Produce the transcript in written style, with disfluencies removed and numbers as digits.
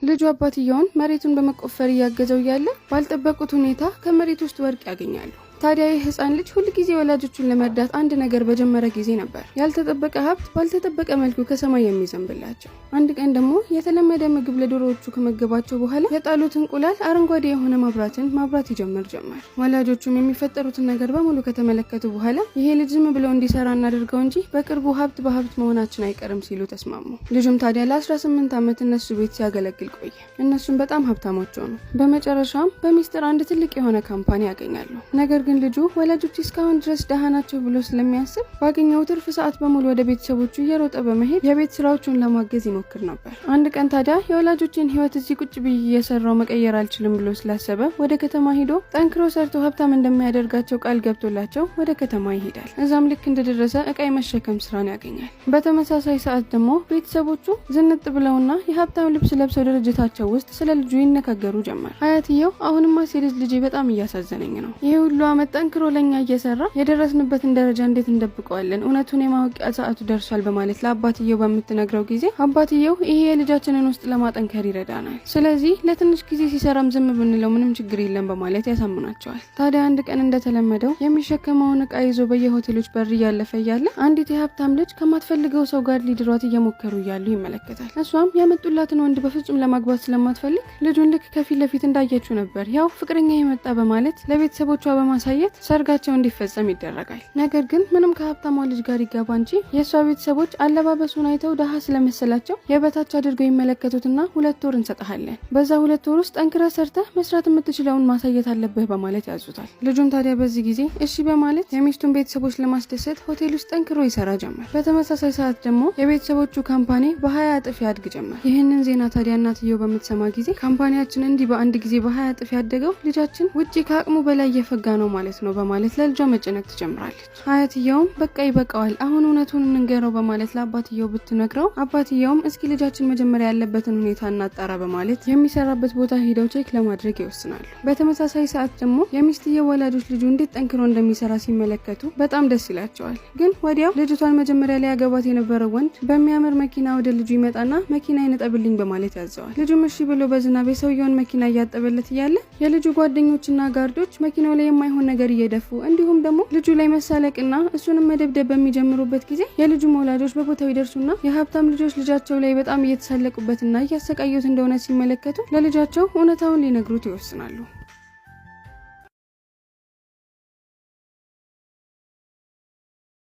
ልጁ አባትየውን መሬቱን በመቆፈር ያገዘው ያለ ባልጠበቁት ሁኔታ ከመሬት ውስጥ ወርቅ ያገኛሉ። ታዲያ ይህ ህፃን ልጅ ሁሉ ጊዜ ወላጆቹን ለመርዳት አንድ ነገር በጀመረ ጊዜ ነበር ያልተጠበቀ ሀብት ባልተጠበቀ መልኩ ከሰማይ የሚዘንብላቸው። አንድ ቀን ደግሞ የተለመደ ምግብ ለዶሮዎቹ ከመገባቸው በኋላ የጣሉት እንቁላል አረንጓዴ የሆነ ማብራት ይጀምር ጀመር። ወላጆቹም የሚፈጠሩትን ነገር በሙሉ ከተመለከቱ በኋላ ይሄ ልጅ ዝም ብሎ እንዲሰራ እናደርገው እንጂ በቅርቡ ሀብት በሀብት መሆናችን አይቀርም ሲሉ ተስማሙ። ልጁም ታዲያ ለ18 ዓመት እነሱ ቤት ሲያገለግል ቆየ። እነሱም በጣም ሀብታሞች ሆኑ። በመጨረሻም በሚስጥር አንድ ትልቅ የሆነ ካምፓኒ ያገኛሉ። ነገር ግን ልጁ ወላጆቹ እስካሁን ድረስ ደሃ ናቸው ብሎ ስለሚያስብ ባገኘው ትርፍ ሰዓት በሙሉ ወደ ቤተሰቦቹ እየሮጠ በመሄድ የቤት ስራዎቹን ለማገዝ ይሞክር ነበር። አንድ ቀን ታዲያ የወላጆችን ህይወት እዚህ ቁጭ ብዬ እየሰራው መቀየር አልችልም ብሎ ስላሰበ ወደ ከተማ ሄዶ ጠንክሮ ሰርቶ ሀብታም እንደሚያደርጋቸው ቃል ገብቶላቸው ወደ ከተማ ይሄዳል። እዛም ልክ እንደደረሰ እቃ የመሸከም ስራን ያገኛል። በተመሳሳይ ሰዓት ደግሞ ቤተሰቦቹ ዝንጥ ብለውና የሀብታም ልብስ ለብሰው ድርጅታቸው ውስጥ ስለ ልጁ ይነጋገሩ ጀመር። አያትየው አሁንማ ሴት ልጅ በጣም እያሳዘነኝ ነው፣ ይሄ ሁሉ ጠንክሮ ለኛ እየሰራ የደረስንበትን ደረጃ እንዴት እንደብቀዋለን፣ እውነቱን የማወቂያ ሰዓቱ ደርሷል በማለት ለአባትየው በምትነግረው ጊዜ አባትየው ይሄ የልጃችንን ውስጥ ለማጠንከር ይረዳናል፣ ስለዚህ ለትንሽ ጊዜ ሲሰራም ዝም ብንለው ምንም ችግር የለም በማለት ያሳምናቸዋል። ታዲያ አንድ ቀን እንደተለመደው የሚሸከመውን እቃ ይዞ በየሆቴሎች በር እያለፈ እያለ አንዲት የሀብታም ልጅ ከማትፈልገው ሰው ጋር ሊድሯት እየሞከሩ እያሉ ይመለከታል። እሷም ያመጡላትን ወንድ በፍጹም ለማግባት ስለማትፈልግ ልጁን ልክ ከፊት ለፊት እንዳየችው ነበር ያው ፍቅረኛ የመጣ በማለት ለቤተሰቦቿ በማሳየት ሰርጋቸው እንዲፈጸም ይደረጋል። ነገር ግን ምንም ከሀብታሟ ልጅ ጋር ይገባ እንጂ የሷ ቤተሰቦች አለባበሱን አይተው ደሃ ስለመሰላቸው የበታች አድርገው ይመለከቱትና 2 ወር እንሰጣለን፣ በዛ 2 ወር ውስጥ ጠንክረህ ሰርተህ መስራት የምትችለውን ማሳየት አለብህ በማለት ያዙታል። ልጁም ታዲያ በዚህ ጊዜ እሺ በማለት የሚስቱን ቤተሰቦች ለማስደሰት ሆቴል ውስጥ ጠንክሮ ይሰራ ጀመር። በተመሳሳይ ሰዓት ደግሞ የቤተሰቦቹ ካምፓኒ በ20 እጥፍ ያድግ ጀመር። ይህንን ዜና ታዲያ እናትየው በምትሰማ ጊዜ ካምፓኒያችን እንዲህ በአንድ ጊዜ በ20 እጥፍ ያደገው ልጃችን ውጪ ከአቅሙ በላይ እየፈጋ ነው ማለት ነው በማለት ለልጇ መጨነቅ ትጀምራለች። አያትየውም በቃ ይበቃዋል አሁን እውነቱን እንንገረው በማለት ለአባትየው ብትነግረው አባትየውም እስኪ ልጃችን መጀመሪያ ያለበትን ሁኔታ እናጣራ በማለት የሚሰራበት ቦታ ሄደው ቼክ ለማድረግ ይወስናሉ። በተመሳሳይ ሰዓት ደግሞ የሚስትየው ወላጆች ልጁ እንዴት ጠንክሮ እንደሚሰራ ሲመለከቱ በጣም ደስ ይላቸዋል። ግን ወዲያው ልጅቷን መጀመሪያ ላይ ያገባት የነበረው ወንድ በሚያምር መኪና ወደ ልጁ ይመጣና መኪና ይነጠብልኝ በማለት ያዘዋል። ልጁም እሺ ብሎ በዝናብ የሰውየውን መኪና እያጠበለት እያለ የልጁ ጓደኞችና ጋርዶች መኪናው ላይ የማይሆን ነገር እየደፉ እንዲሁም ደግሞ ልጁ ላይ መሳለቅና እሱንም መደብደብ በሚጀምሩበት ጊዜ የልጁ ወላጆች በቦታው ይደርሱና የሀብታም ልጆች ልጃቸው ላይ በጣም እየተሳለቁበትና እያሰቃዩት እንደሆነ ሲመለከቱ ለልጃቸው እውነታውን ሊነግሩት ይወስናሉ።